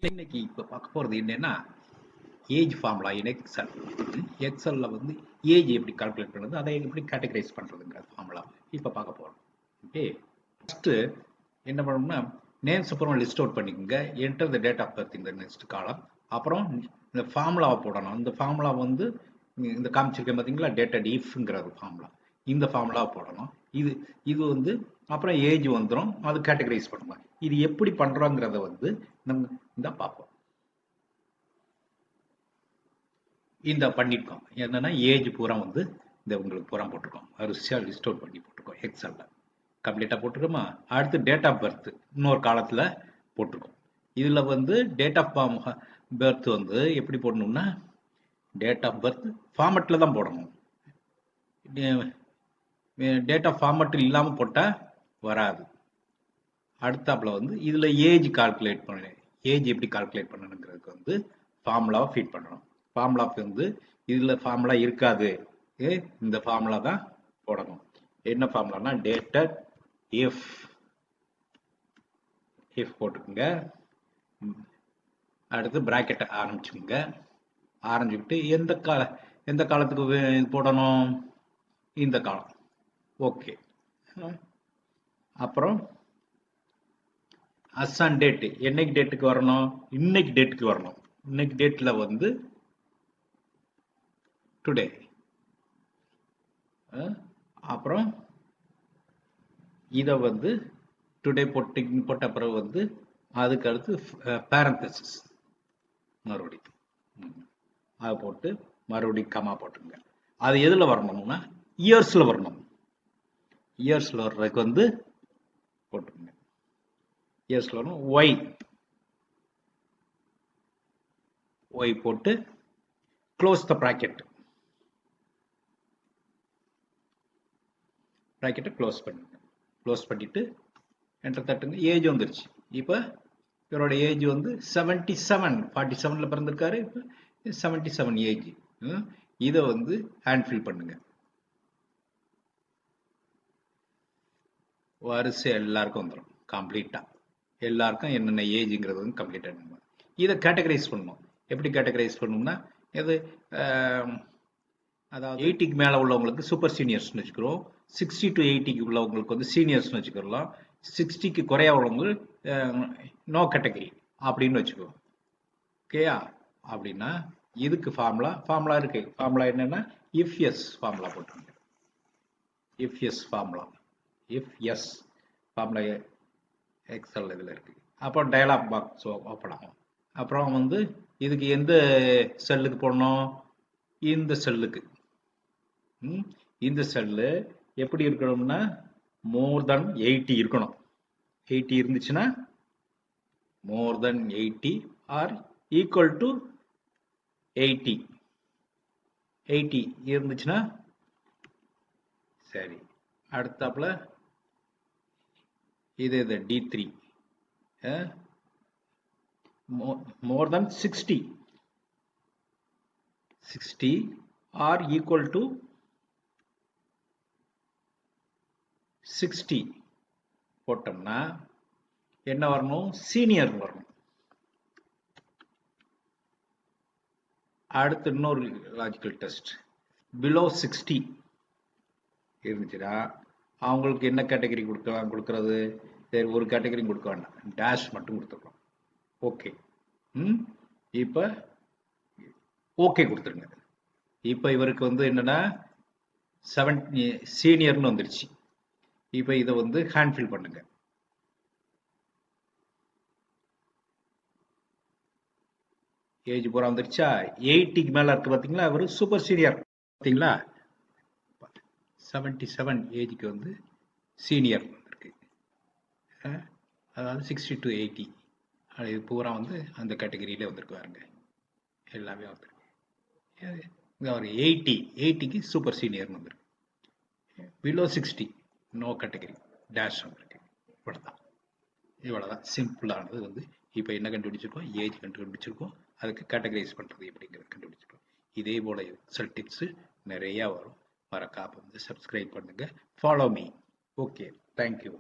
இன்னைக்கு இப்போ பார்க்க போகிறது என்னன்னா ஏஜ் ஃபார்முலா இன் எக்ஸல். எக்ஸலில் வந்து ஏஜ் எப்படி கால்குலேட் பண்ணுறது, அதை எப்படி கேட்டகரைஸ் பண்ணுறதுங்கிற ஃபார்முலா இப்போ பார்க்க போகிறோம். ஓகே, ஃபஸ்ட்டு என்ன பண்ணணும்னா நேம்ஸ் அப்புறம் லிஸ்ட் அவுட் பண்ணிக்கோங்க. Enter the date of birth இந்த நெக்ஸ்ட் காலம். அப்புறம் இந்த ஃபார்முலாவை போடணும். இந்த ஃபார்முலா வந்து இந்த காமிச்சிருக்கேன் பார்த்தீங்களா, டேட்டட் இஃப்ங்கிற ஒரு ஃபார்முலா. இந்த ஃபார்முலாவை போடணும். இது இது வந்து அப்புறம் ஏஜ் வந்துடும், அது கேட்டகரைஸ் பண்ணுவோம். இது எப்படி பண்ணுறோங்கிறத வந்து நம்ம இந்த பார்ப்போம். இந்த பண்ணியிருக்கோம் என்னன்னா ஏஜ் பூரா வந்து இந்த உங்களுக்கு பூரா போட்டிருக்கோம், வரிசையாக லிஸ்ட் அவுட் பண்ணி போட்டிருக்கோம். எக்ஸலில் கம்ப்ளீட்டாக போட்டிருக்கோமா. அடுத்து டேட் ஆஃப் பர்த் இன்னொரு காலத்தில் போட்டிருக்கோம். இதில் வந்து டேட் ஆஃப் பர்த் வந்து எப்படி போடணும்னா டேட் ஆஃப் பர்த் ஃபார்மெட்டில் தான் போடணும். டேட் ஆஃப் ஃபார்மெட் இல்லாமல் போட்டால் வராது. அடுத்தாப்புல வந்து இதில் ஏஜ் கால்குலேட் பண்ண, ஏஜ் எப்படி கால்குலேட் பண்ணணுங்கிறதுக்கு வந்து ஃபார்முலாவை ஃபீட் பண்ணணும். ஃபார்முலா வந்து இதில் ஃபார்முலா இருக்காது, இந்த ஃபார்முலா தான் போடணும். என்ன ஃபார்முலானா டேட்டட் இஃப் போட்டுக்குங்க. அடுத்து பிராக்கெட்டை ஆரம்பிச்சுங்க. ஆரம்பிச்சுக்கிட்டு எந்த காலத்துக்கு போடணும், இந்த காலம். ஓகே, அப்புறம் அசான் டேட் என்னைக்கு டேட்டுக்கு வரணும், இன்னைக்கு டேட்டுக்கு வரணும். இன்னைக்கு டேட்ல வந்து டுடே. அப்புறம் இதை வந்து டுடே போட்ட பிறகு வந்து அதுக்கு அடுத்து பேரந்தசிஸ் மறுபடியும் அதை போட்டு மறுபடியும் கமா போட்டுங்க. அது எதில் வரணும்னா இயர்ஸில் வரணும். இயர்ஸில் வர்றதுக்கு வந்து போட்டுருங்க. இயர்ஸில் வரணும். ஒய் போட்டு க்ளோஸ் த ப்ராக்கெட். ப்ராக்கெட்டை க்ளோஸ் பண்ணுங்க. க்ளோஸ் பண்ணிட்டு என்டர் தட்டுங்க. ஏஜ் வந்துருச்சு. இப்போ இவரோட ஏஜ் வந்து 77, 47ல் பிறந்திருக்காரு. இப்போ 77 ஏஜ். இதை வந்து ஹேண்ட் ஃபில் பண்ணுங்க. வரிசை எல்லாருக்கும் வந்துடும் கம்ப்ளீட்டாக. எல்லாருக்கும் என்னென்ன ஏஜுங்கிறது வந்து கம்ப்ளீட்டாக. இதை கேட்டகரைஸ் பண்ணணும். எப்படி கேட்டகரைஸ் பண்ணணும்னா இது அதாவது 80க்கு மேலே உள்ளவங்களுக்கு சூப்பர் சீனியர்ஸ்னு வச்சுக்கிறோம். 60 to 80க்கு உள்ளவங்களுக்கு வந்து சீனியர்ஸ்னு வச்சுக்கலாம். 60க்கு குறையா உள்ளவங்களுக்கு நோ கேட்டகரி அப்படின்னு வச்சுக்குவோம். ஓகேயா? அப்படின்னா இதுக்கு ஃபார்முலா இருக்கு. ஃபார்முலா என்னன்னா இஃப் எஸ் ஃபார்முலா போட்டுருங்க. இஃப் எஸ் ஃபார்முலா எக்ஸல் இதில் இருக்கு. அப்புறம் டயலாக் பாக்ஸ் ஓப்பன் ஆகும். அப்புறம் வந்து இதுக்கு எந்த செல்லுக்கு போடணும், இந்த செல்லுக்கு. இந்த செல்லு எப்படி இருக்கணும்னா மோர் தென் 80 இருக்கணும். 80 இருந்துச்சுன்னா more than 80 or equal to 80. 80 இருந்துச்சுன்னா சரி. அடுத்தாப்புல இது D3 more than 60 or equal to 60 போட்டோம்னா என்ன வரணும், சீனியர் வரணும். அடுத்து இன்னொரு லாஜிக்கல் டெஸ்ட். பிலோ 60 இருந்துச்சுன்னா அவங்களுக்கு என்ன கேட்டகரி கொடுக்கறது, சரி ஒரு கேட்டகரி கொடுக்க வேண்டாம், டேஷ் மட்டும் கொடுத்துருக்கோம். ஓகே. இப்போ ஓகே கொடுத்துருங்க. இப்போ இவருக்கு வந்து என்னன்னா 70 சீனியர்னு வந்துருச்சு. இப்போ இதை வந்து ஹேண்ட் ஃபில் பண்ணுங்க. ஏஜ் பூரா வந்துருச்சா. 80க்கு மேல இருக்கு பார்த்தீங்களா, அவர் சூப்பர் சீனியர். பார்த்தீங்களா 77 ஏஜுக்கு வந்து சீனியர் இருக்கு. அதாவது 60 to 80 இது பூரா வந்து அந்த கேட்டகரியிலே வந்திருக்கு பாருங்க. எல்லாமே வந்திருக்கு. அவர் 80க்கு சூப்பர் சீனியர்னு வந்திருக்கு. பிலோ 60 நோ கேட்டகரி டேஷ் வந்திருக்கு. இவ்வளோதான் சிம்பிளானது வந்து. இப்போ என்ன கண்டுபிடிச்சிருக்கோம், ஏஜ் கண்டுபிடிச்சிருக்கோம். அதுக்கு கேட்டகரைஸ் பண்ணுறது எப்படிங்கிறது கண்டுபிடிச்சிருக்கோம். இதே போல் எக்ஸல் டிப்ஸு நிறையா வரும். மறக்காம வந்து சப்ஸ்கிரைப் பண்ணுங்கள், ஃபாலோ மீ. Okay, thank you.